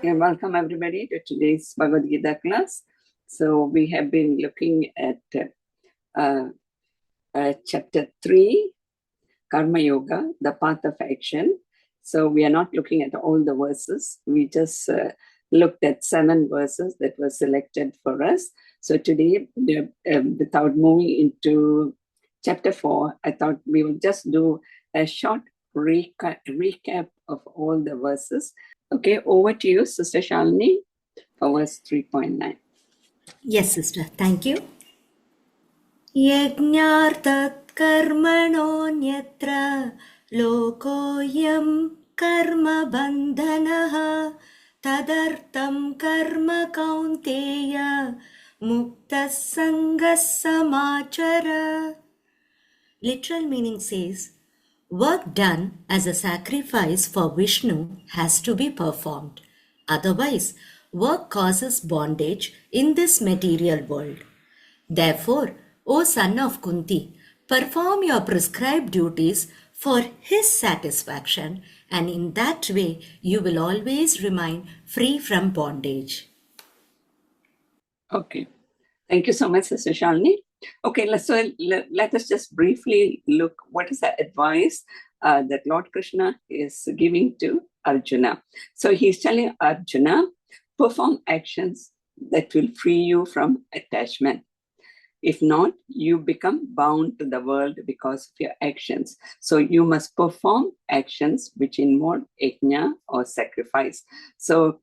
Okay, welcome everybody to today's Bhagavad Gita class. So we have been looking at chapter 3, Karma Yoga, the path of action. So we are not looking at all the verses. We just looked at 7 verses that were selected for us. So today, without moving into chapter 4, I thought we will just do a short recap of all the verses. Okay, over to you, Sister Shalini, for verse 3.9. Yes, sister. Thank you. Yajñartat karmanonyatra lokoyam karma bandhanaha tadartam karma kaunteya mukta sangas samachara. Literal meaning says, work done as a sacrifice for Vishnu has to be performed. Otherwise, work causes bondage in this material world. Therefore, O son of Kunti, perform your prescribed duties for his satisfaction, and in that way you will always remain free from bondage. Okay. Thank you so much, Sister Shalini. Okay, let us just briefly look what is the advice that Lord Krishna is giving to Arjuna. So he's telling Arjuna, perform actions that will free you from attachment. If not, you become bound to the world because of your actions. So you must perform actions which involve yajna or sacrifice. So,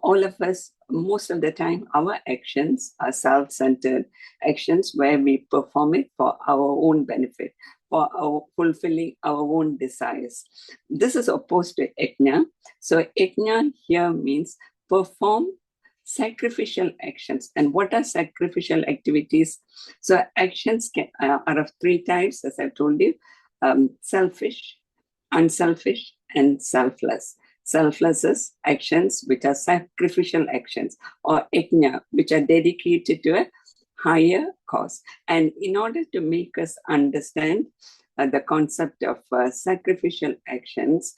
all of us, most of the time, our actions are self-centered actions where we perform it for our own benefit, for our fulfilling our own desires. This is opposed to yajna. So yajna here means perform sacrificial actions. And what are sacrificial activities? So actions are of 3 types, as I've told you: selfish, unselfish, and selfless. Selfless is actions which are sacrificial actions, or yajna, which are dedicated to a higher cause. And in order to make us understand the concept of sacrificial actions,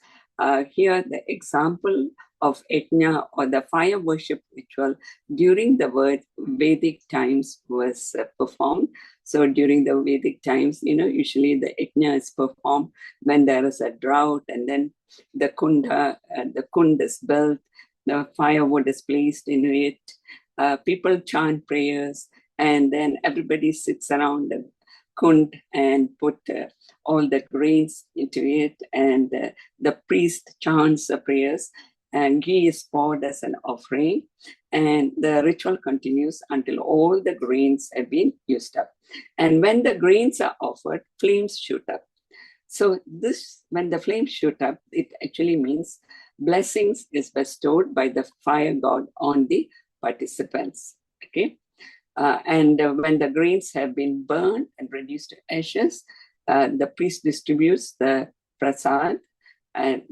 here the example of yajna or the fire worship ritual during the Vedic times was performed. So during the Vedic times, usually the yajna is performed when there is a drought, and then the kund is built, the firewood is placed in it, people chant prayers, and then everybody sits around the kund and put all the grains into it, and the priest chants the prayers, and ghee is poured as an offering, and the ritual continues until all the grains have been used up. And when the grains are offered, flames shoot up. So when the flames shoot up, it actually means blessings is bestowed by the fire god on the participants. Okay. And when the grains have been burned and reduced to ashes, the priest distributes the prasad, and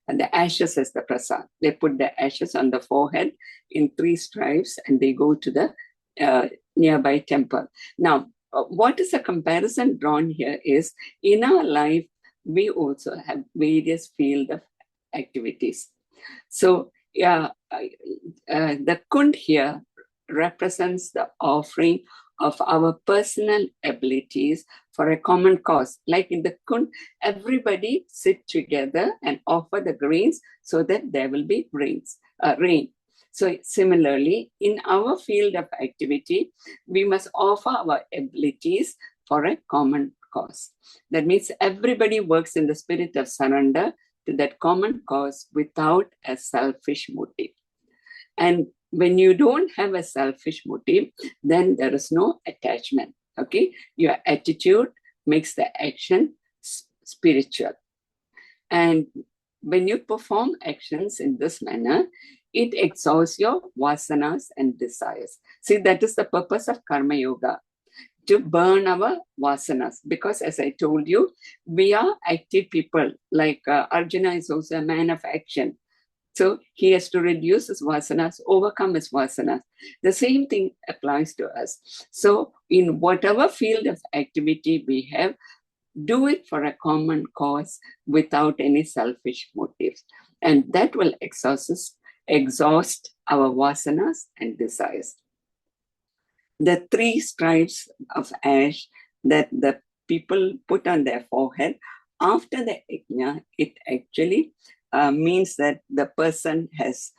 the ashes as the prasad. They put the ashes on the forehead in 3 stripes, and they go to the nearby temple. Now, what is a comparison drawn here is, in our life, we also have various field of activities. So the kund here represents the offering of our personal abilities for a common cause. Like in the kund, everybody sit together and offer the grains so that there will be rain. So similarly, in our field of activity, we must offer our abilities for a common cause. That means everybody works in the spirit of surrender to that common cause without a selfish motive. And when you don't have a selfish motive, then there is no attachment. Okay, your attitude makes the action spiritual. And when you perform actions in this manner, it exhausts your vasanas and desires. See, that is the purpose of karma yoga, to burn our vasanas. Because as I told you, we are active people. Like Arjuna is also a man of action. So he has to reduce his vasanas, overcome his vasanas. The same thing applies to us. So in whatever field of activity we have, do it for a common cause without any selfish motives. And that will exhaust exhaust our vasanas and desires. The 3 stripes of ash that the people put on their forehead after the yajna, it actually means that the person has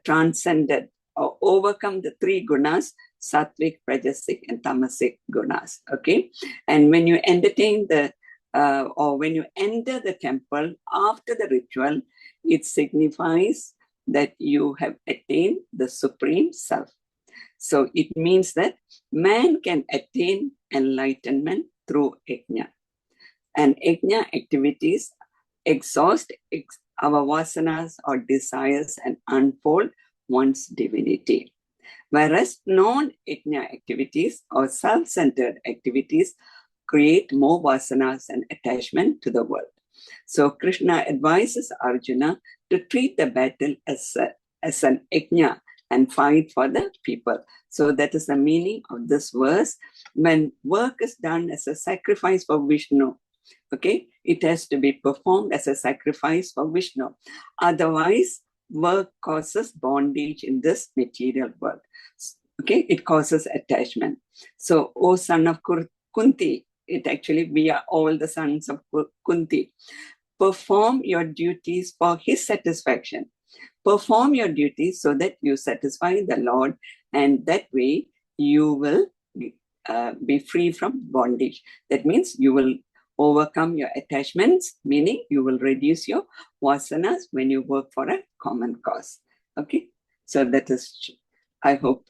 transcended or overcome the 3 gunas, sattvic, rajasic, and tamasic gunas. Okay, and when you entertain or when you enter the temple after the ritual, it signifies that you have attained the Supreme Self. So it means that man can attain enlightenment through yajna. And yajna activities exhaust our vasanas or desires and unfold one's divinity. Whereas non-yajna activities or self-centered activities create more vasanas and attachment to the world. So Krishna advises Arjuna to treat the battle as an yajna and fight for the people. So that is the meaning of this verse. When work is done as a sacrifice for Vishnu, okay, it has to be performed as a sacrifice for Vishnu. Otherwise, work causes bondage in this material world. Okay, it causes attachment. So, O son of Kunti, it actually, we are all the sons of Kunti. Perform your duties for his satisfaction. Perform your duties so that you satisfy the Lord, and that way you will be free from bondage. That means you will overcome your attachments, meaning you will reduce your vasanas when you work for a common cause. Okay, so that is, I hope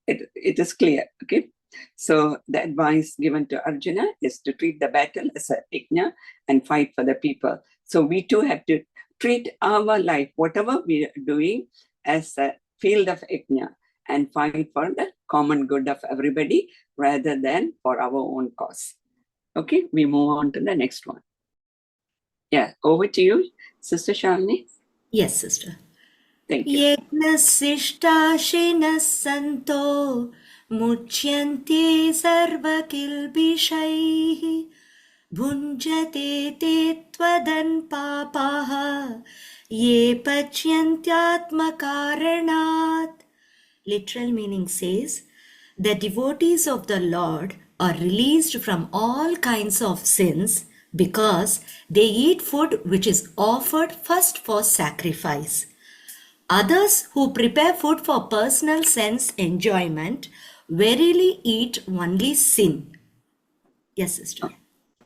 it is clear. Okay, so the advice given to Arjuna is to treat the battle as a yajna and fight for the people. So we too have to treat our life, whatever we are doing, as a field of yajna and fight for the common good of everybody rather than for our own cause. Okay, we move on to the next one. Yeah, over to you, Sister Shalini. Yes, sister. Thank you. Yajnasishtashinas santo muchyante sarvakilbishaihi bhunjate te tvadan papaha ye pachyantyaatmakaranat. Literal meaning says, the devotees of the Lord are released from all kinds of sins because they eat food which is offered first for sacrifice. Others who prepare food for personal sense enjoyment verily eat only sin. Yes, sister.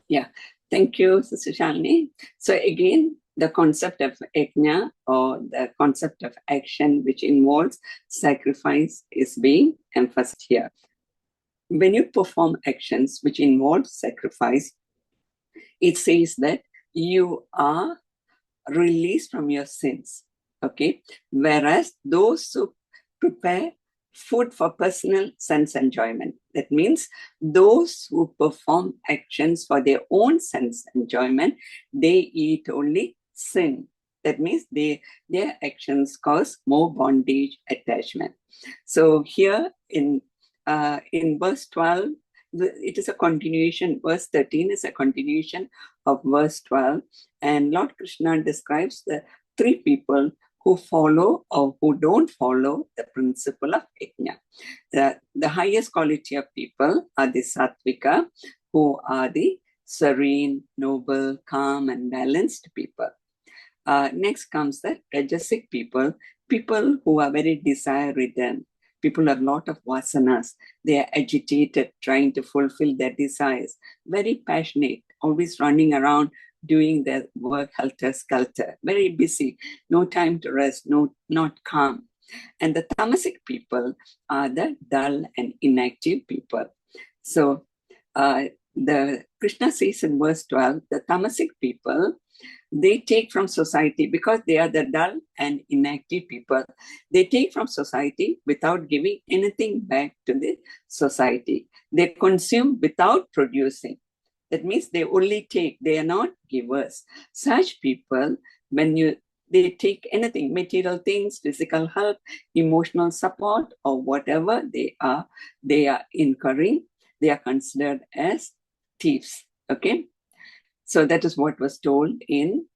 Yeah, thank you, Sister Shalini. So again, the concept of yajna or the concept of action which involves sacrifice is being emphasized here. When you perform actions which involve sacrifice, it says that you are released from your sins. Okay, whereas those who prepare food for personal sense enjoyment, that means those who perform actions for their own sense enjoyment, they eat only sin. That means their actions cause more bondage, attachment. So here in verse 12, it is a continuation. Verse 13 is a continuation of verse 12, and Lord Krishna describes the 3 people who follow or who don't follow the principle of yajna. The highest quality of people are the sattvika, who are the serene, noble, calm, and balanced people. Next comes the rajasic people who are very desire-ridden. People have a lot of vasanas. They are agitated, trying to fulfill their desires, very passionate, always running around, doing their work helter-skelter, very busy, no time to rest, not calm. And the tamasic people are the dull and inactive people. So the Krishna says in verse 12, the tamasic people, they take from society because they are the dull and inactive people. They take from society without giving anything back to the society. They consume without producing. That means they only take, they are not givers. Such people, when they take anything, material things, physical help, emotional support, or whatever they are incurring, they are considered as thieves. Okay? So that is what was told in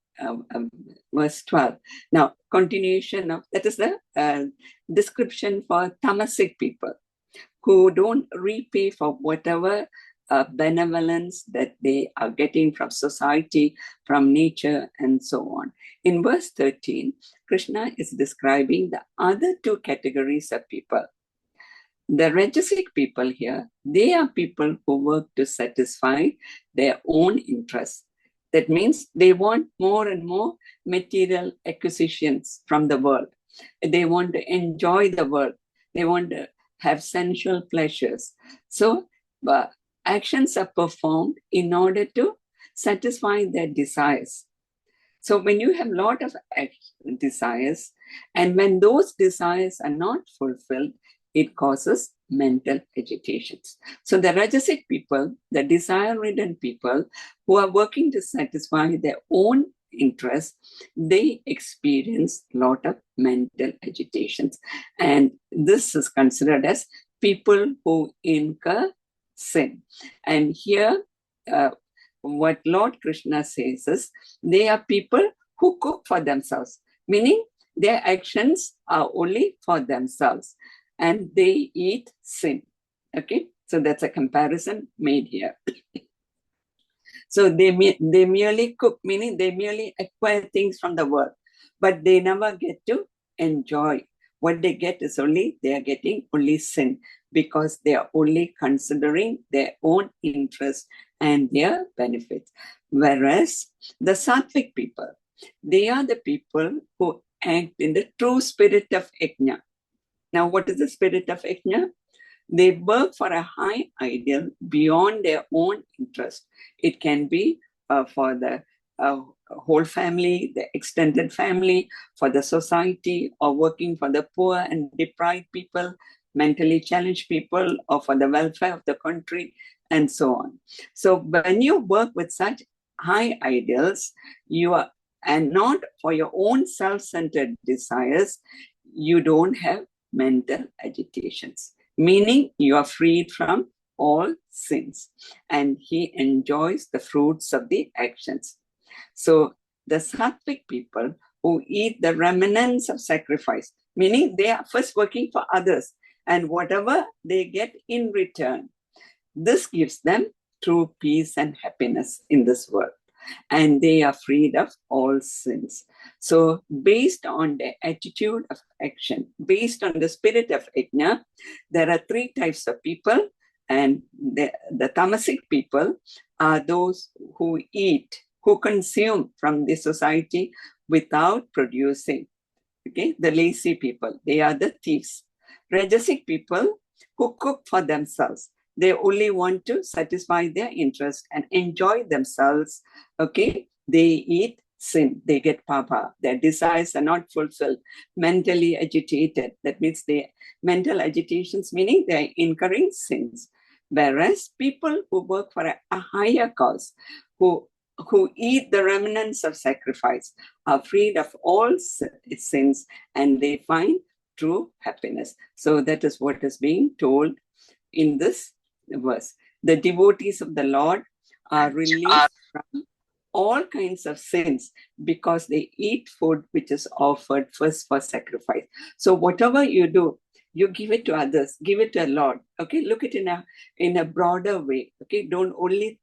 verse 12. Now, continuation of that is the description for tamasic people who don't repay for whatever benevolence that they are getting from society, from nature, and so on. In verse 13, Krishna is describing the other two categories of people. The rajasic people here, they are people who work to satisfy their own interests. That means they want more and more material acquisitions from the world. They want to enjoy the world. They want to have sensual pleasures. So actions are performed in order to satisfy their desires. So when you have a lot of desires, and when those desires are not fulfilled, it causes mental agitations. So the rajasic people, the desire-ridden people who are working to satisfy their own interests, they experience a lot of mental agitations. And this is considered as people who incur sin. And here, what Lord Krishna says is, they are people who cook for themselves, meaning their actions are only for themselves, and they eat sin. Okay, so that's a comparison made here. So they merely cook, meaning they merely acquire things from the world, but they never get to enjoy. What they get is only, they are getting only sin, because they are only considering their own interests and their benefits. Whereas the sattvic people, they are the people who act in the true spirit of yajna. Now, what is the spirit of yajna? They work for a high ideal beyond their own interest. It can be for the whole family, the extended family, for the society, or working for the poor and deprived people, mentally challenged people, or for the welfare of the country, and so on. So when you work with such high ideals, you are, and not for your own self-centered desires, you don't have mental agitations, meaning you are freed from all sins, and he enjoys the fruits of the actions. So the sattvic people who eat the remnants of sacrifice, meaning they are first working for others, and whatever they get in return, this gives them true peace and happiness in this world, and they are freed of all sins. So based on the attitude of action, based on the spirit of yajna, there are three types of people, and the tamasic people are those who eat, who consume from the society without producing. Okay, the lazy people, they are the thieves. Rajasic people who cook for themselves, they only want to satisfy their interest and enjoy themselves. Okay, they eat sin, they get papa, their desires are not fulfilled, mentally agitated. That means they mental agitations, meaning they are incurring sins. Whereas people who work for a higher cause, who eat the remnants of sacrifice, are freed of all sins, and they find true happiness. So that is what is being told in this verse. The devotees of the Lord are released from all kinds of sins because they eat food which is offered first for sacrifice. So whatever you do, you give it to others, give it to the Lord. Okay, look at it in a broader way. Okay, don't only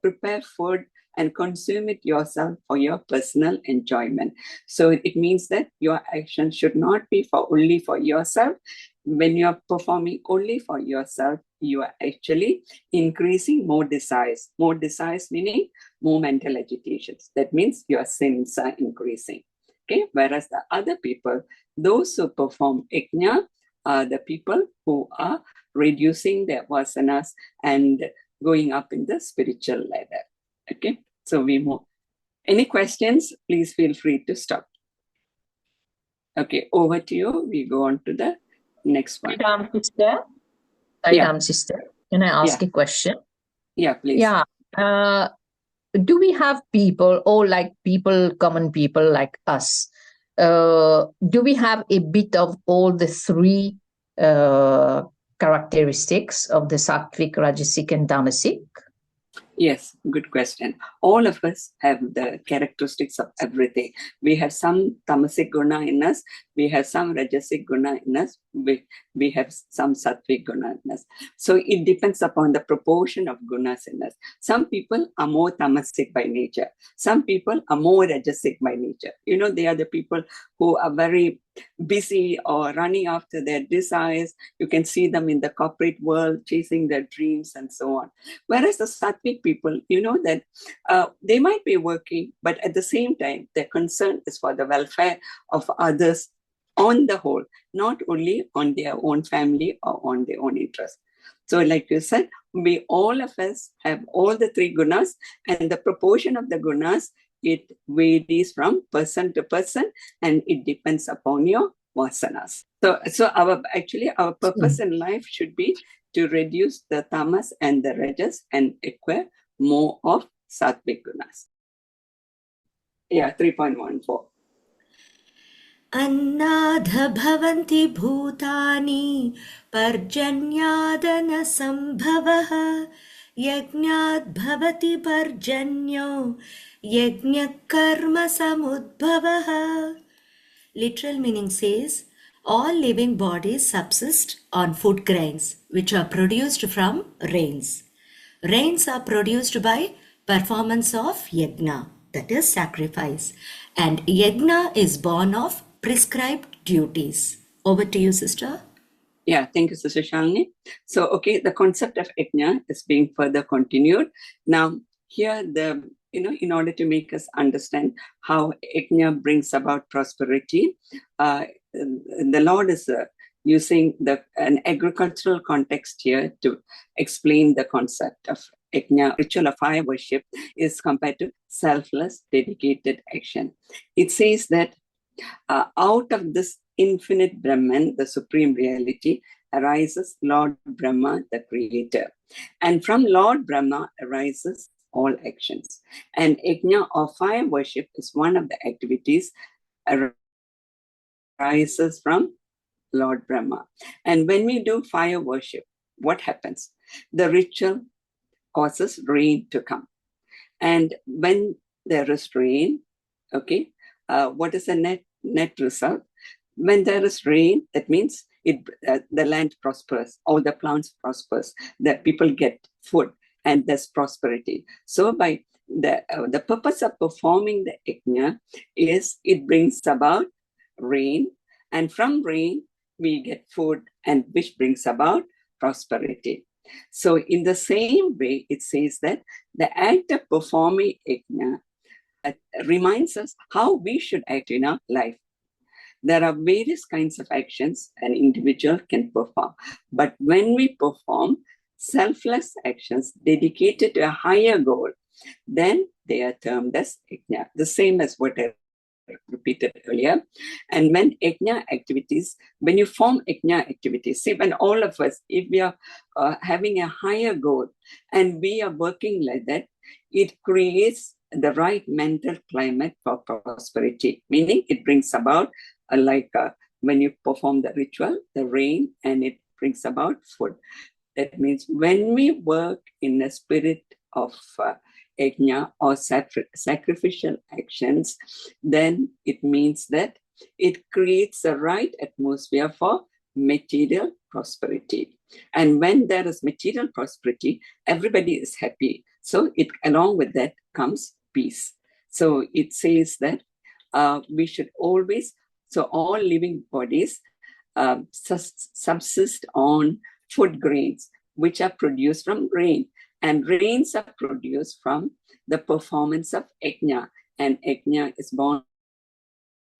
prepare food and consume it yourself for your personal enjoyment. So it means that your action should not be only for yourself. When you are performing only for yourself, you are actually increasing more desires. More desires meaning more mental agitations. That means your sins are increasing. Okay, whereas the other people, those who perform yajna, are the people who are reducing their vasanas and going up in the spiritual ladder. Okay, so we move. Any questions? Please feel free to stop. Okay, over to you. We go on to the next one. Sister. Can I ask a question? Yeah, please. Yeah. Do we have people, or like people, common people like us, do we have a bit of all the three characteristics of the sattvic, rajasic, and tamasic? Yes, good question. All of us have the characteristics of everything. We have some tamasic guna in us, we have some rajasic guna in us, we have some sattvic guna in us. So it depends upon the proportion of gunas in us. Some people are more tamasic by nature. Some people are more rajasic by nature. You know, they are the people who are very busy or running after their desires. You can see them in the corporate world, chasing their dreams and so on. Whereas the sattvic people, you know that they might be working, but at the same time, their concern is for the welfare of others on the whole, not only on their own family or on their own interest. So like you said, we all of us have all the three gunas, and the proportion of the gunas, it varies from person to person, and it depends upon your vasanas. So our purpose in life should be to reduce the tamas and the rajas and acquire more of sattvic gunas. Yeah, 3.14. अन्नाध भवन्ति भूतानि पर्जन्यादन संभवः यज्ञाद् भवति पर्जन्यो यज्ञ कर्म समुद्भवः. Literal meaning says, all living bodies subsist on food grains which are produced from rains. Rains are produced by performance of yajna, that is sacrifice. And yajna is born of prescribed duties. Over to you, sister. Yeah, thank you, Sister Shalini. So, okay, the concept of yajna is being further continued. Now, here in order to make us understand how yajna brings about prosperity, the Lord is using an agricultural context here to explain the concept of yajna. Ritual of fire worship is compared to selfless, dedicated action. It says that out of this infinite Brahman, the supreme reality, arises Lord Brahma, the creator. And from Lord Brahma arises all actions. And yajna or fire worship is one of the activities arises from Lord Brahma. And when we do fire worship, what happens? The ritual causes rain to come. And when there is rain, okay, what is the net result? When there is rain, that means the land prospers, all the plants prospers, that people get food, and there's prosperity. So by the purpose of performing the yajna is it brings about rain, and from rain we get food, and which brings about prosperity. So in the same way, it says that the act of performing yajna reminds us how we should act in our life. There are various kinds of actions an individual can perform. But when we perform selfless actions dedicated to a higher goal, then they are termed as yajna. The same as what I repeated earlier. And when yajna activities, when you form yajna activities, see, when all of us, if we are having a higher goal and we are working like that, it creates the right mental climate for prosperity, meaning it brings about when you perform the ritual, the rain, and it brings about food. That means when we work in a spirit of yajna or sacrificial actions, then it means that it creates the right atmosphere for material prosperity. And when there is material prosperity, everybody is happy. So along with that comes peace. So it says that we should always, so all living bodies subsist on food grains, which are produced from rain. And rains are produced from the performance of yajna. And yajna is born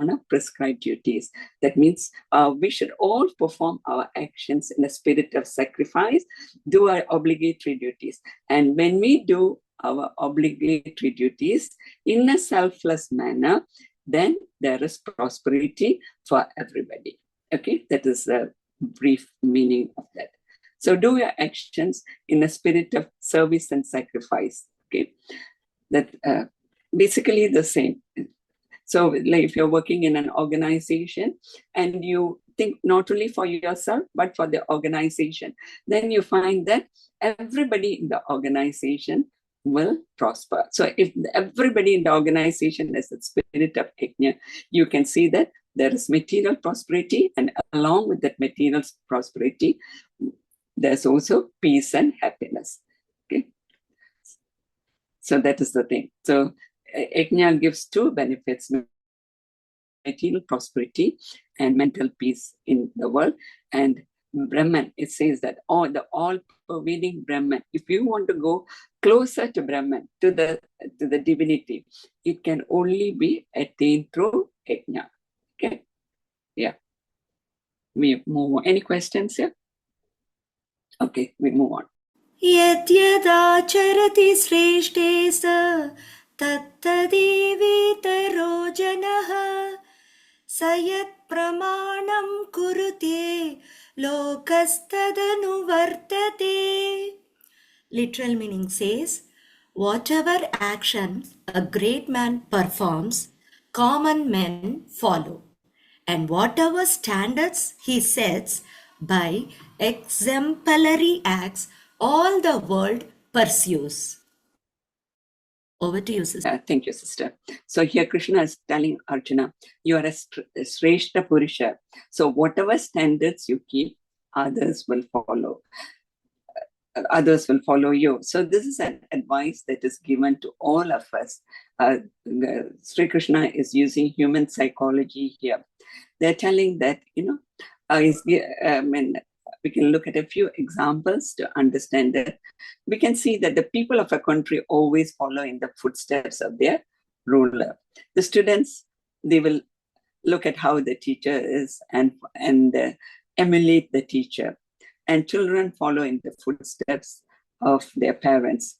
of prescribed duties. That means we should all perform our actions in a spirit of sacrifice, do our obligatory duties. And when we do our obligatory duties in a selfless manner, then there is prosperity for everybody. Okay, that is the brief meaning of that. So do your actions in a spirit of service and sacrifice. Okay, that basically the same. So like if you're working in an organization and you think not only for yourself, but for the organization, then you find that everybody in the organization will prosper. So if everybody in the organization has the spirit of yajna, you can see that there is material prosperity, and along with that material prosperity, there's also peace and happiness. Okay, so that is the thing. So yajna gives two benefits: material prosperity and mental peace in the world. And Brahman, it says that the all-pervading Brahman, if you want to go closer to Brahman, to the divinity, it can only be attained through yajna. Okay, yeah. We move on. Any questions here? Okay, we move on. यद्यदाचरति श्रेष्ठे स तत्तदेवेतरो जनः स यत्प्रमाणं कुरुते लोकस्तदनुवर्तते. Literal meaning says, whatever action a great man performs, common men follow, and whatever standards he sets by exemplary acts, all the world pursues. Over to you, sister. Thank you, sister. So here Krishna is telling Archana, you are a Shreshta Purusha. So whatever standards you keep, others will follow. Others will follow you. So this is an advice that is given to all of us. Sri Krishna is using human psychology here. They're telling that, we can look at a few examples to understand that. We can see that the people of a country always follow in the footsteps of their ruler. The students, they will look at how the teacher is and emulate the teacher. And children follow in the footsteps of their parents.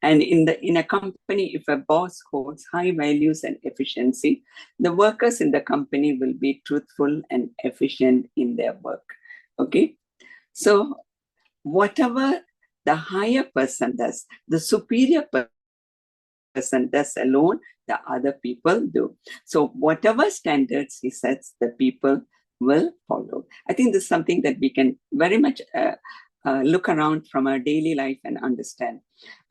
And in a company, if a boss holds high values and efficiency, the workers in the company will be truthful and efficient in their work. Okay? So whatever the higher person does, the superior person does alone, the other people do. So whatever standards he sets, the people will follow. I think this is something that we can very much look around from our daily life and understand.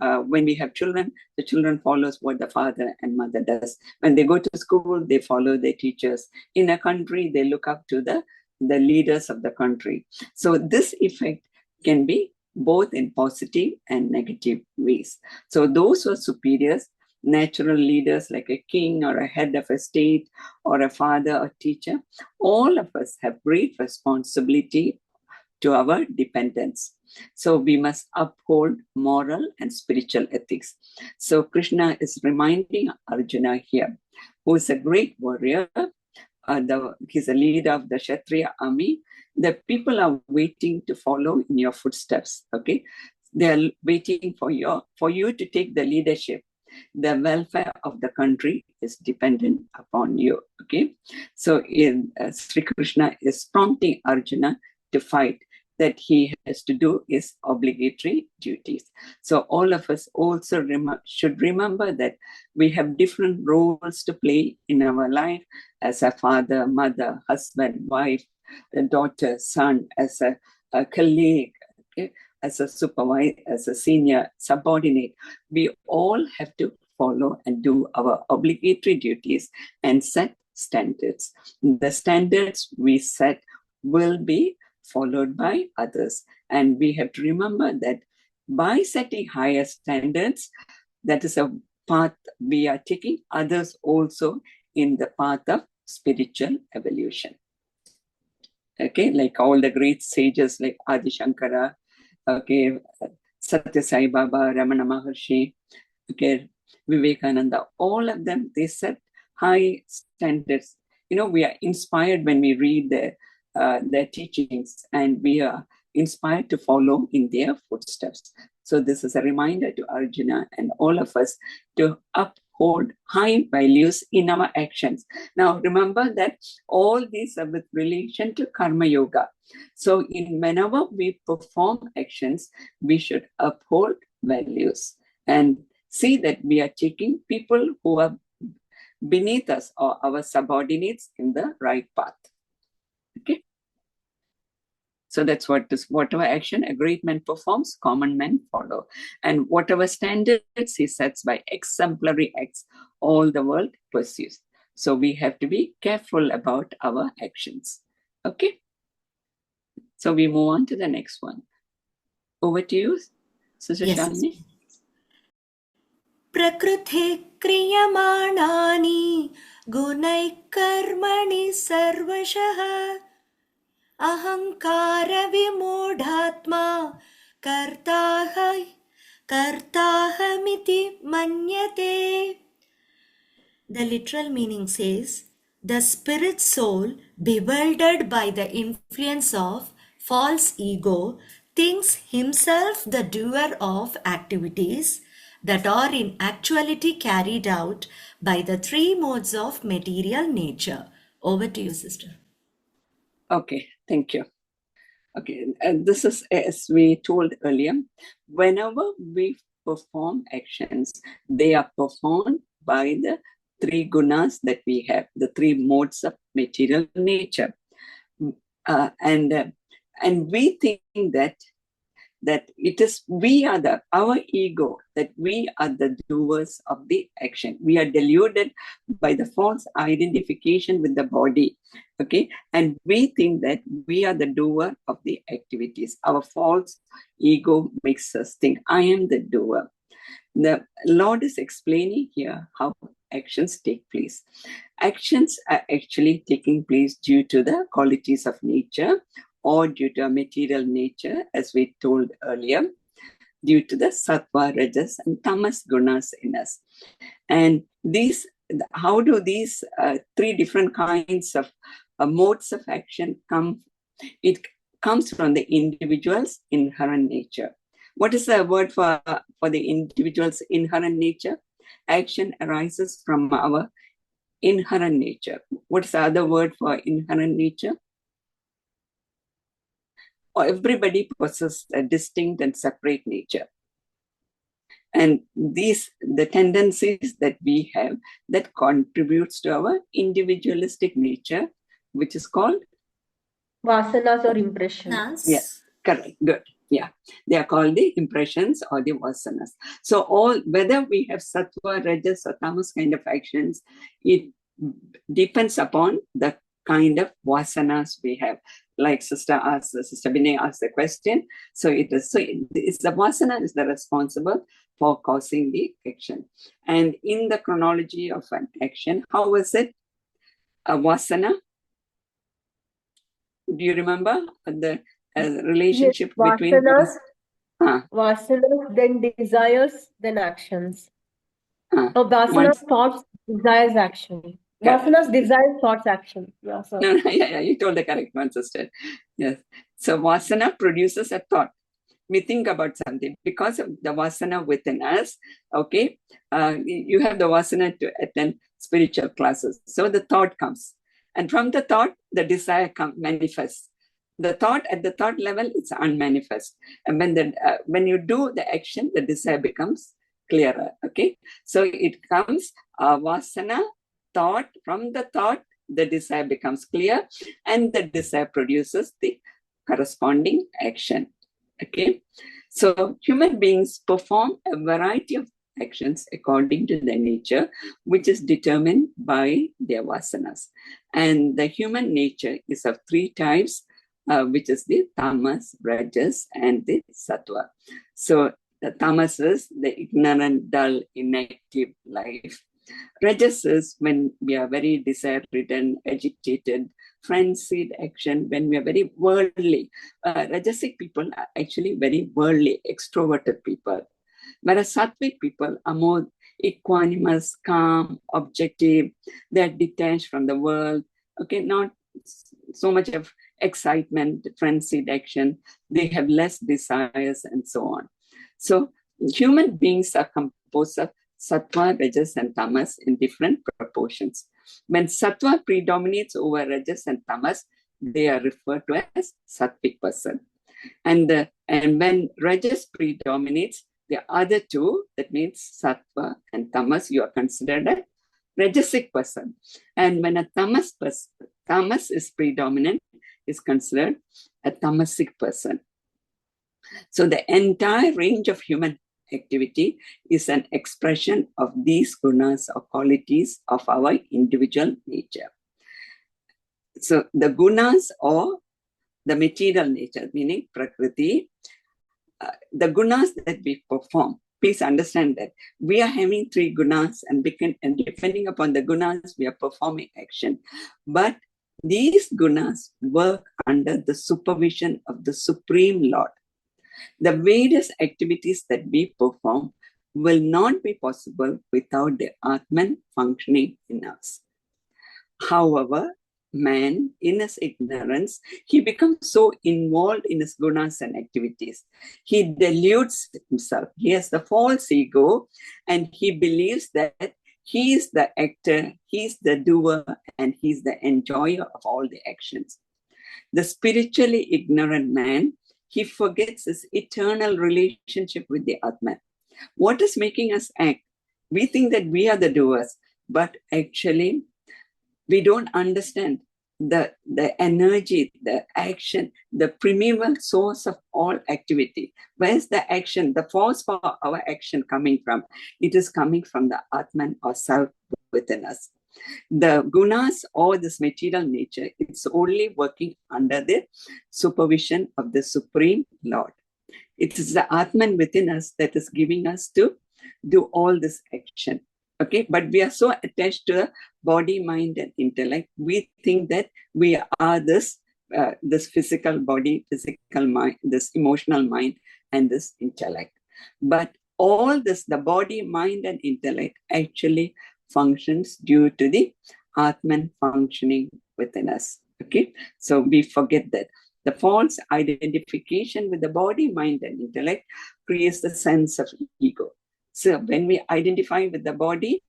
When we have children, the children follows what the father and mother does. When they go to school, they follow their teachers. In a country, they look up to the leaders of the country. So this effect can be both in positive and negative ways. So those who are superiors, natural leaders like a king or a head of a state or a father or teacher, all of us have great responsibility to our dependents. So we must uphold moral and spiritual ethics. So Krishna is reminding Arjuna here, who is a great warrior. He's a leader of the Kshatriya army. The people are waiting to follow in your footsteps. Okay, they are waiting for you to take the leadership. The welfare of the country is dependent upon you. Okay, so Sri Krishna is prompting Arjuna to fight. That he has to do is obligatory duties. So all of us also should remember that we have different roles to play in our life as a father, mother, husband, wife, a daughter, son, as a colleague, okay? As a supervisor, as a senior subordinate. We all have to follow and do our obligatory duties and set standards. The standards we set will be followed by others. And we have to remember that by setting higher standards, that is a path we are taking others also in the path of spiritual evolution. Okay, like all the great sages like Adi Shankara, okay, Satya Sai Baba, Ramana Maharshi, okay, Vivekananda, all of them, they set high standards. We are inspired when we read their teachings, and we are inspired to follow in their footsteps. So this is a reminder to Arjuna and all of us to uphold high values in our actions. Now remember that all these are with relation to karma yoga. So whenever we perform actions, we should uphold values and see that we are taking people who are beneath us or our subordinates in the right path. Okay. So that's what is, whatever action a great man performs, common men follow. And whatever standards he sets by exemplary acts, all the world pursues. So we have to be careful about our actions. Okay? So we move on to the next one. Over to you, Sister Shalini. Prakriti kriyamānāni gunai karmani sarvashah ahankara vimodhatma kartahamiti manyate. The literal meaning says, the spirit soul, bewildered by the influence of false ego, thinks himself the doer of activities that are in actuality carried out by the three modes of material nature. Over to you, sister. Okay, thank you. Okay, and this is, as we told earlier, whenever we perform actions, they are performed by the three gunas that we have, the three modes of material nature. And we think that it is, we are our ego, that we are the doers of the action. We are deluded by the false identification with the body, okay? And we think that we are the doer of the activities. Our false ego makes us think, I am the doer. The Lord is explaining here how actions take place. Actions are actually taking place due to the qualities of nature, or due to a material nature, as we told earlier, due to the sattva, rajas, and tamas gunas in us. And these, how do these three different kinds of modes of action come? It comes from the individual's inherent nature. What is the word for the individual's inherent nature? Action arises from our inherent nature. What's the other word for inherent nature? Everybody possesses a distinct and separate nature. And these, the tendencies that we have, that contributes to our individualistic nature, which is called? Vasanas or impressions. Yes, correct, good. Yeah, they are called the impressions or the vasanas. So all, whether we have sattva, rajas or tamas kind of actions, it depends upon the kind of vasanas we have. Like Sister Binay asked the question. So it's the vasana is the responsible for causing the action. And in the chronology of an action, how was it? A vasana? Do you remember the relationship between vasanas, then desires, then actions. Vasanas, thoughts, desires, action. Vasanas, desires, thoughts, action. Yeah, yeah, you told the correct one, sister. Yes. So vasana produces a thought. We think about something because of the vasana within us. Okay, you have the vasana to attend spiritual classes. So the thought comes, and from the thought, the desire manifests. The thought at the thought level, it's unmanifest, and when you do the action, the desire becomes clearer. Okay, so it comes vasana. Thought, from the thought, the desire becomes clear, and the desire produces the corresponding action. Okay, so human beings perform a variety of actions according to their nature, which is determined by their vasanas. And the human nature is of three types, which is the tamas, rajas, and the sattva. So the tamas is the ignorant, dull, inactive life. Rajas is when we are very desire-ridden, agitated, frenzied action, when we are very worldly. Rajasic people are actually very worldly, extroverted people. Whereas Sattvic people are more equanimous, calm, objective. They are detached from the world. Okay, not so much of excitement, frenzied action. They have less desires and so on. So human beings are composed of sattva, rajas, and tamas in different proportions. When sattva predominates over rajas and tamas, they are referred to as sattvic person. And when rajas predominates, the other two, that means sattva and tamas, you are considered a rajasic person. And when a tamas is predominant, is considered a tamasic person. So the entire range of human activity is an expression of these gunas or qualities of our individual nature. So the gunas or the material nature, meaning Prakriti, the gunas that we perform, please understand that we are having 3 gunas, and depending upon the gunas, we are performing action. But these gunas work under the supervision of the Supreme Lord. The various activities that we perform will not be possible without the Atman functioning in us. However, man, in his ignorance, he becomes so involved in his gunas and activities. He deludes himself. He has the false ego, and he believes that he is the actor, he is the doer, and he is the enjoyer of all the actions. The spiritually ignorant man, he forgets his eternal relationship with the Atman. What is making us act? We think that we are the doers, but actually, we don't understand the energy, the action, the primeval source of all activity. Where's the action, the force for our action coming from? It is coming from the Atman or self within us. The gunas or this material nature, it's only working under the supervision of the Supreme Lord. It is the Atman within us that is giving us to do all this action. Okay, but we are so attached to the body, mind, and intellect. We think that we are this physical body, physical mind, this emotional mind, and this intellect. But all this, the body, mind, and intellect actually functions due to the Atman functioning within us. Okay, so we forget that. The false identification with the body, mind, and intellect creates the sense of ego. So when we identify with the body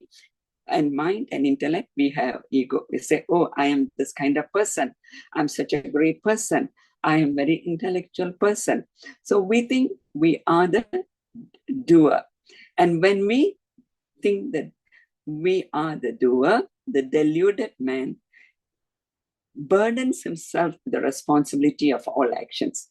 and mind and intellect, we have ego. We say, oh, I am this kind of person. I'm such a great person. I am very intellectual person. So we think we are the doer. And when we think that we are the doer, the deluded man burdens himself with the responsibility of all actions.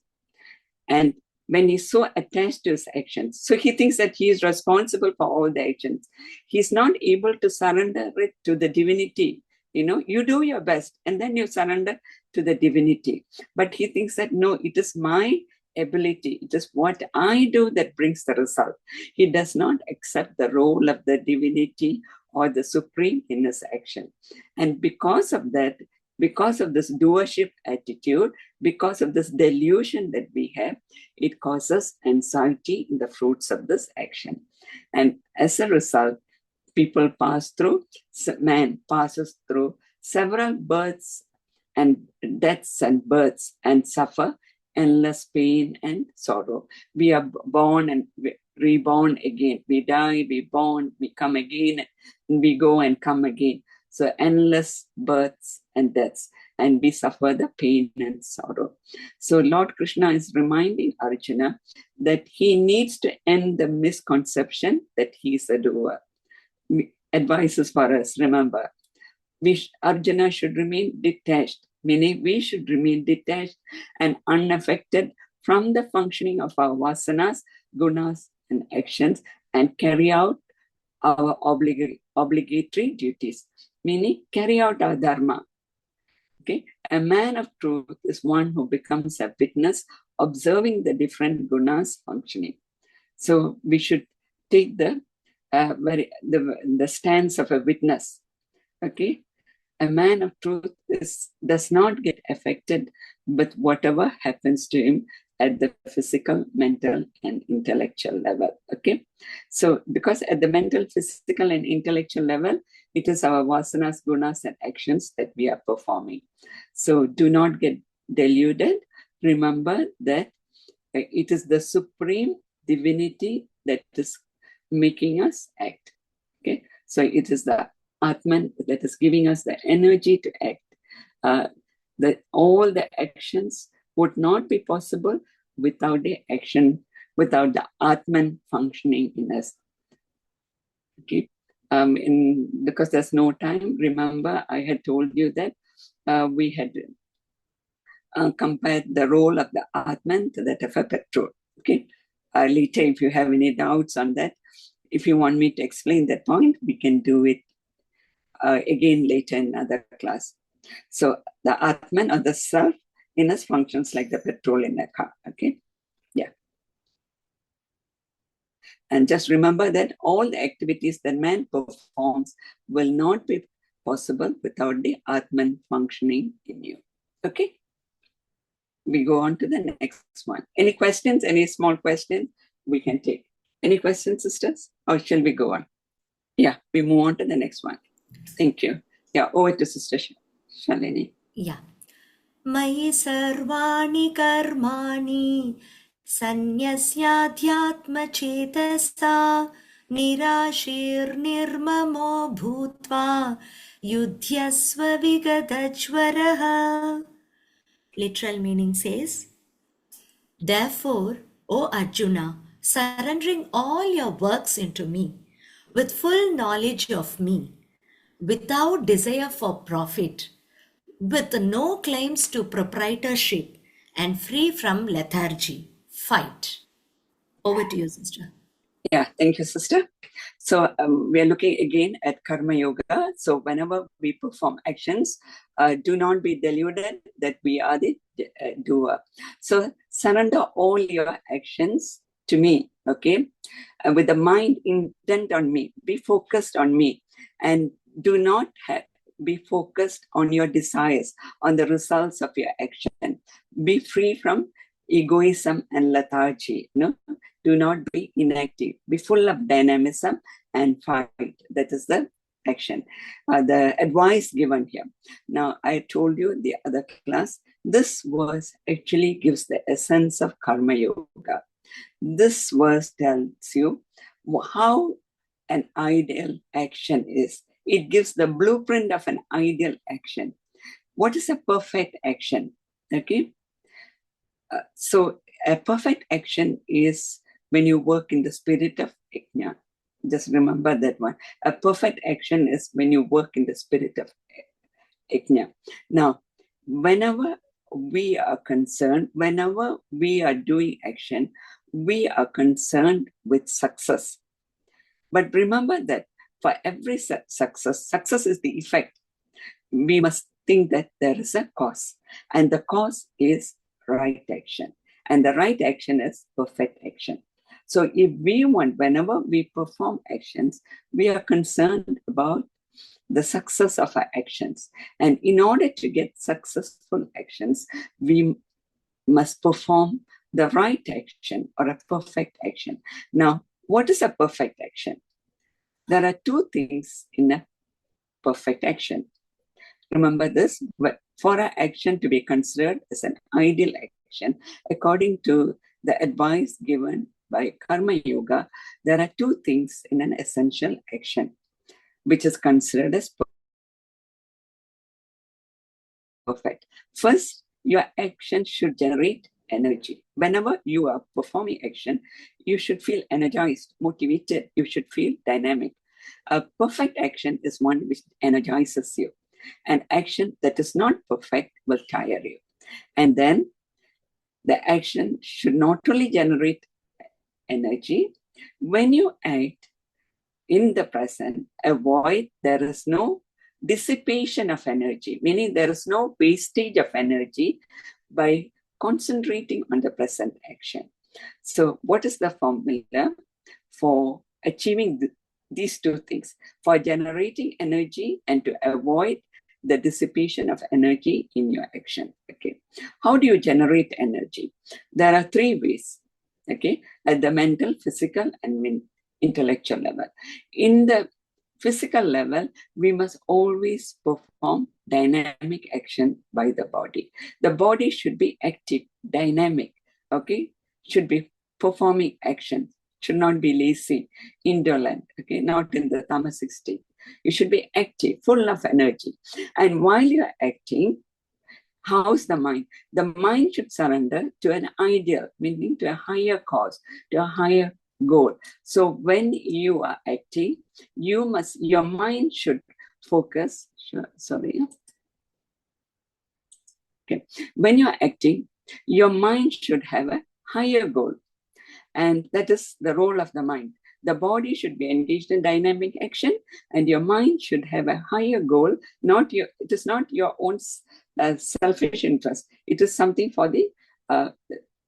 And when he's so attached to his actions, so he thinks that he is responsible for all the actions. He's not able to surrender it to the divinity. You know, you do your best and then you surrender to the divinity. But he thinks that, no, it is my ability. It is what I do that brings the result. He does not accept the role of the divinity or the supreme in his action. And because of that, because of this doership attitude, because of this delusion that we have, it causes anxiety in the fruits of this action. And as a result, people pass through, man passes through several births and deaths and births and suffer endless pain and sorrow. We are born and reborn again. We die, we born, we come again, and we go and come again. So endless births and deaths, and we suffer the pain and sorrow. So Lord Krishna is reminding Archana that he needs to end the misconception that he is a doer. Advices for us, remember, Arjuna should remain detached, meaning we should remain detached and unaffected from the functioning of our vasanas, gunas, and actions, and carry out our obligatory duties, meaning carry out our dharma. Okay, a man of truth is one who becomes a witness, observing the different gunas functioning. So we should take the stance of a witness. Okay, a man of truth does not get affected with whatever happens to him at the physical, mental, and intellectual level. Okay, so because at the mental, physical, and intellectual level, it is our vasanas, gunas, and actions that we are performing. So do not get deluded. Remember that it is the supreme divinity that is making us act. Okay, so it is the Atman that is giving us the energy to act. That all the actions would not be possible without the action, without the Atman functioning in us. Okay, because there's no time. Remember, I had told you that we had compare the role of the Atman to that of a petrol. Okay. Later, if you have any doubts on that, if you want me to explain that point, we can do it again later in another class. So the Atman or the self in us functions like the petrol in a car. Okay. Yeah. And just remember that all the activities that man performs will not be possible without the Atman functioning in you. Okay. We go on to the next one. Any questions? Any small questions we can take? Any questions, sisters? Or shall we go on? Yeah, we move on to the next one. Thank you. Yeah, over to Sister Shalini. Yeah. Mayi sarvani karmani sanyasyaadhyatma chetasa nirashir nirmamo bhutva yudhyasva vigadajvaraha. Literal meaning says, therefore, O Arjuna, surrendering all your works into me, with full knowledge of me, without desire for profit, with no claims to proprietorship, and free from lethargy, fight. Over to you, sister. Yeah, thank you, sister. So we are looking again at Karma Yoga. So whenever we perform actions, do not be deluded that we are the doer. So surrender all your actions to me, okay? With the mind intent on me, be focused on me, and do not be focused on your desires, on the results of your action. Be free from egoism and lethargy. Do not be inactive. Be full of dynamism and fight. That is the action. The advice given here. Now, I told you the other class, this verse actually gives the essence of Karma Yoga. This verse tells you how an ideal action is. It gives the blueprint of an ideal action. What is a perfect action? Okay. So a perfect action is when you work in the spirit of yajna. Just remember that one. A perfect action is when you work in the spirit of yajna. Now, whenever we are concerned, whenever we are doing action, we are concerned with success. But remember that for every success is the effect. We must think that there is a cause, and the cause is right action, and the right action is perfect action. So if we want, whenever we perform actions, we are concerned about the success of our actions. And in order to get successful actions, we must perform the right action or a perfect action. Now, what is a perfect action? There are two things in a perfect action. Remember this, but for an action to be considered as an ideal action, according to the advice given by Karma Yoga, there are two things in an essential action, which is considered as perfect. First, your action should generate energy. Whenever you are performing action, you should feel energized, motivated, you should feel dynamic. A perfect action is one which energizes you. An action that is not perfect will tire you. And then the action should not only generate energy. When you act in the present, avoid there is no dissipation of energy, meaning there is no wastage of energy by concentrating on the present action. So what is the formula for achieving these two things? For generating energy and to avoid the dissipation of energy in your action. Okay. How do you generate energy? There are three ways. Okay. At the mental, physical, and intellectual level. In the physical level, we must always perform dynamic action by the body. The body should be active, dynamic. Okay. Should be performing action. Should not be lazy, indolent. Okay. Not in the tamasic state. You should be active, full of energy. And while you're acting, how's the mind? The mind should surrender to an ideal, meaning to a higher cause, to a higher goal. So when you are acting, your mind should focus. Okay. When you're acting, your mind should have a higher goal. And that is the role of the mind. The body should be engaged in dynamic action, and your mind should have a higher goal. It is not your own selfish interest. It is something for the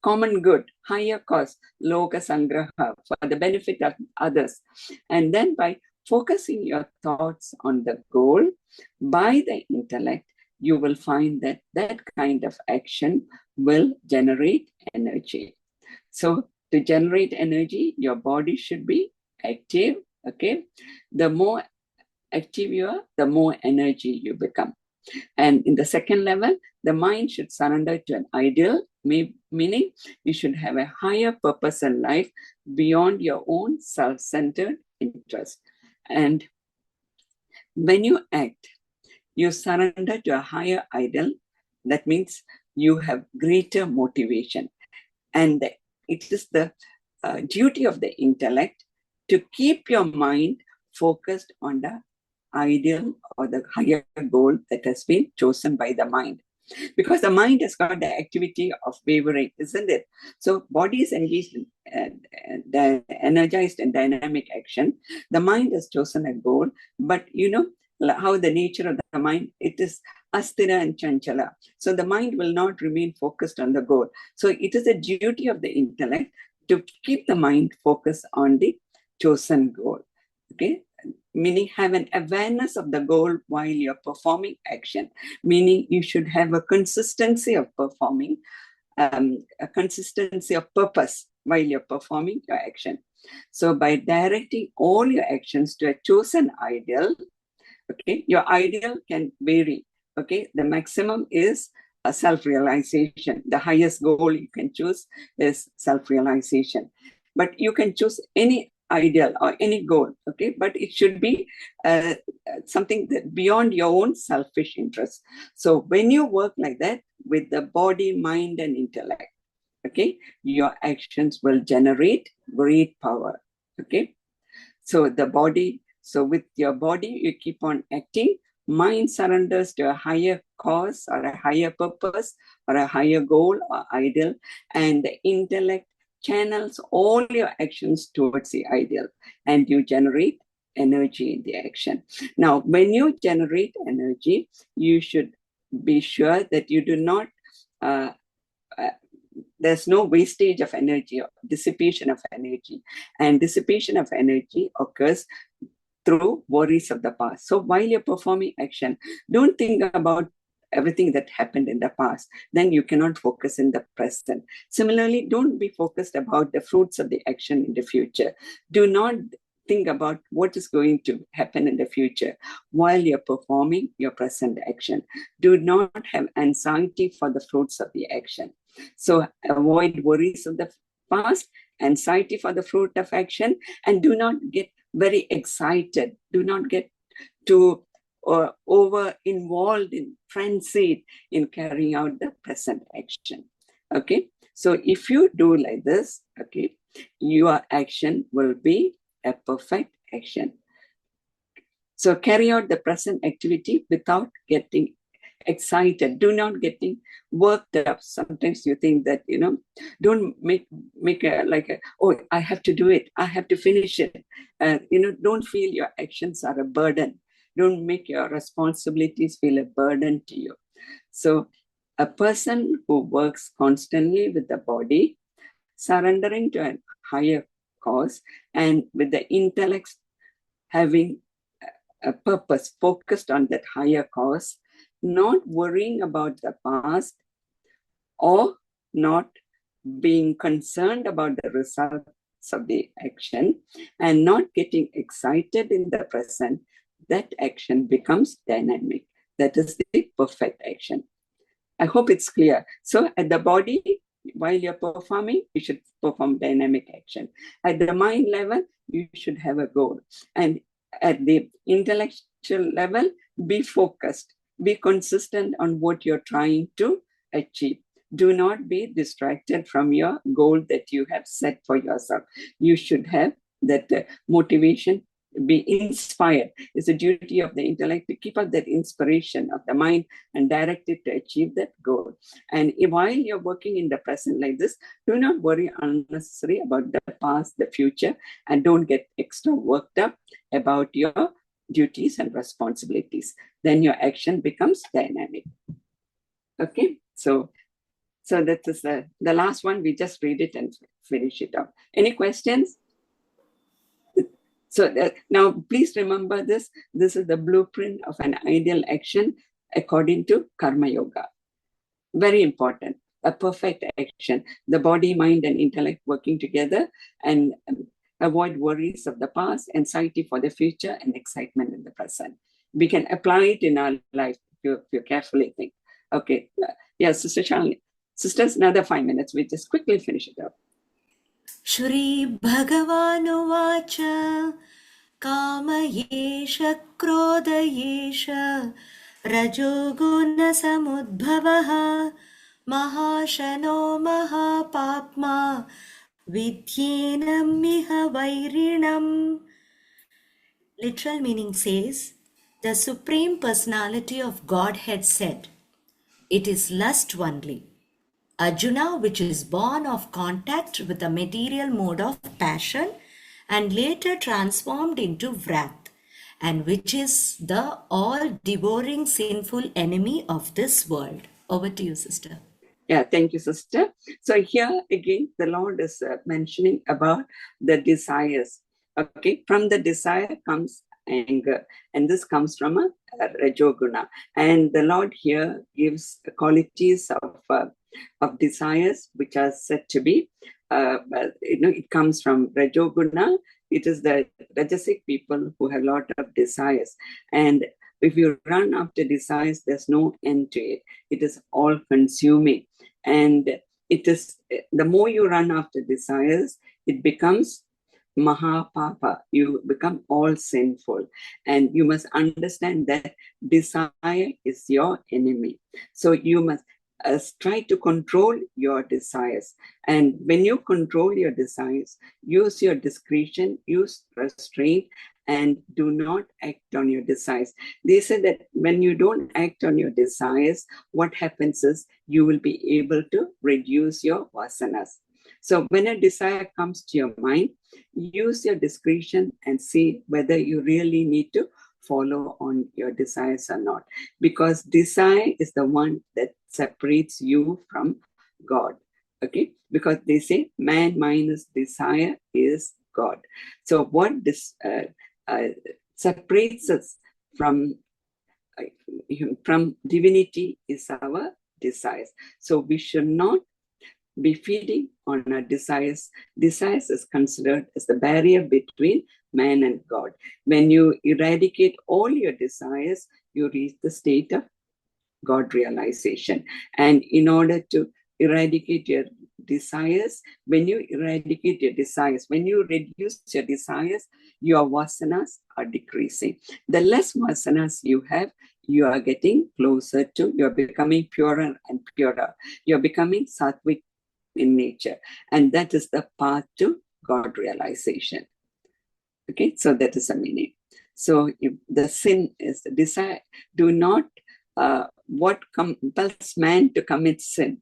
common good, higher cause, loka sangraha, for the benefit of others. And then by focusing your thoughts on the goal by the intellect, you will find that that kind of action will generate energy. So to generate energy, your body should be active. Okay. The more active you are, the more energy you become. And in the second level, the mind should surrender to an ideal, meaning you should have a higher purpose in life beyond your own self-centered interest. And when you act, you surrender to a higher ideal. That means you have greater motivation. And it is the duty of the intellect to keep your mind focused on the ideal or the higher goal that has been chosen by the mind. Because the mind has got the activity of wavering, isn't it? So body is engaged in energized and dynamic action. The mind has chosen a goal, but you know how the nature of the mind, it is asthira and chanchala. So the mind will not remain focused on the goal. So it is a duty of the intellect to keep the mind focused on the chosen goal. Okay, meaning have an awareness of the goal while you're performing action, meaning you should have a consistency of performing, a consistency of purpose while you're performing your action. So by directing all your actions to a chosen ideal, okay, your ideal can vary. Okay, the maximum is a self-realization. The highest goal you can choose is self-realization. But you can choose any ideal or any goal, okay, but it should be something that beyond your own selfish interest. So when you work like that with the body, mind, and intellect, okay, your actions will generate great power. Okay, so the body, so with your body, you keep on acting. Mind surrenders to a higher cause or a higher purpose or a higher goal or ideal, and the intellect channels all your actions towards the ideal, and you generate energy in the action. Now, when you generate energy, you should be sure that you do not, there's no wastage of energy or dissipation of energy. And dissipation of energy occurs through worries of the past. So while you're performing action, don't think about everything that happened in the past. Then you cannot focus in the present. Similarly, don't be focused about the fruits of the action in the future. Do not think about what is going to happen in the future while you're performing your present action. Do not have anxiety for the fruits of the action. So avoid worries of the past, anxiety for the fruit of action, and do not get very excited. Do not get too over involved in frenzied in carrying out the present action. Okay, so if you do like this, okay, your action will be a perfect action. So carry out the present activity without getting excited. Do not getting worked up. Sometimes you think that, you know, don't make oh, I have to do it, I have to finish it. You know, don't feel your actions are a burden. Don't make your responsibilities feel a burden to you. So a person who works constantly with the body, surrendering to a higher cause, and with the intellect having a purpose focused on that higher cause, not worrying about the past or not being concerned about the results of the action, and not getting excited in the present, that action becomes dynamic. That is the perfect action. I hope it's clear. So at the body, while you're performing, you should perform dynamic action. At the mind level, you should have a goal. And at the intellectual level, be focused. Be consistent on what you're trying to achieve. Do not be distracted from your goal that you have set for yourself. You should have that motivation be inspired. It's a duty of the intellect to keep up that inspiration of the mind and direct it to achieve that goal. And while you're working in the present like this, do not worry unnecessarily about the past, the future, and don't get extra worked up about your duties and responsibilities. Then your action becomes dynamic. Okay, so that is the last one. We just read it and finish it up. Any questions? So now please remember this. This is the blueprint of an ideal action according to Karma Yoga. Very important. A perfect action. The body, mind, and intellect working together, and avoid worries of the past, anxiety for the future, and excitement in the present. We can apply it in our life if you carefully think. Okay. Yeah, Sister Shalini. Sisters, another 5 minutes. We just quickly finish it up. Shri Bhagavanuvacha Kamayesha Krodayesha Rajoguna Samudbhavaha Mahashano Mahapapma Vidyenam Miha Vairinam. Literal meaning says, the Supreme Personality of Godhead said, it is lust only. Arjuna, which is born of contact with the material mode of passion and later transformed into wrath, and which is the all-devouring sinful enemy of this world. Over to you, sister. Yeah, thank you, sister. So here again, the Lord is mentioning about the desires. Okay, from the desire comes anger, and this comes from a Rajoguna. And the Lord here gives qualities of desires which are said to be, it comes from Rajoguna. It is the Rajasic people who have a lot of desires. And if you run after desires, there's no end to it. It is all consuming. And it is, the more you run after desires, it becomes Mahapapa. You become all sinful. And you must understand that desire is your enemy. So you must try to control your desires. And when you control your desires, use your discretion, use restraint, and do not act on your desires. They say that when you don't act on your desires, what happens is you will be able to reduce your vasanas. So when a desire comes to your mind, use your discretion and see whether you really need to follow on your desires or not. Because desire is the one that separates you from God. Okay? Because they say man minus desire is God. So what separates us from divinity is our desires. So we should not be feeding on our desires. Desires is considered as the barrier between man and God. When you eradicate all your desires, you reach the state of God realization. And in order to eradicate your desires, when you eradicate your desires, when you reduce your desires, your vasanas are decreasing. The less vasanas you have, you are getting closer to, you're becoming purer and purer. You're becoming sattvic in nature. And that is the path to God realization. Okay, so that is the meaning. So if the sin is the desire, do not, what compels man to commit sin?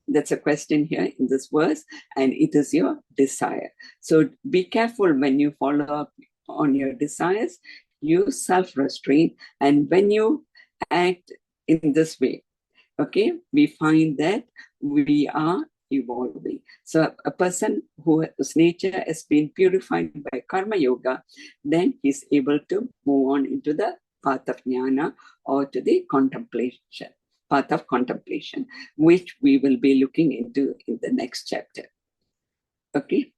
That's a question here in this verse, and it is your desire. So be careful when you follow up on your desires, use self-restraint, and when you act in this way, okay, we find that we are evolving. So a person whose nature has been purified by Karma Yoga, then he's able to move on into the path of jnana or to the contemplation, path of contemplation, which we will be looking into in the next chapter. Okay.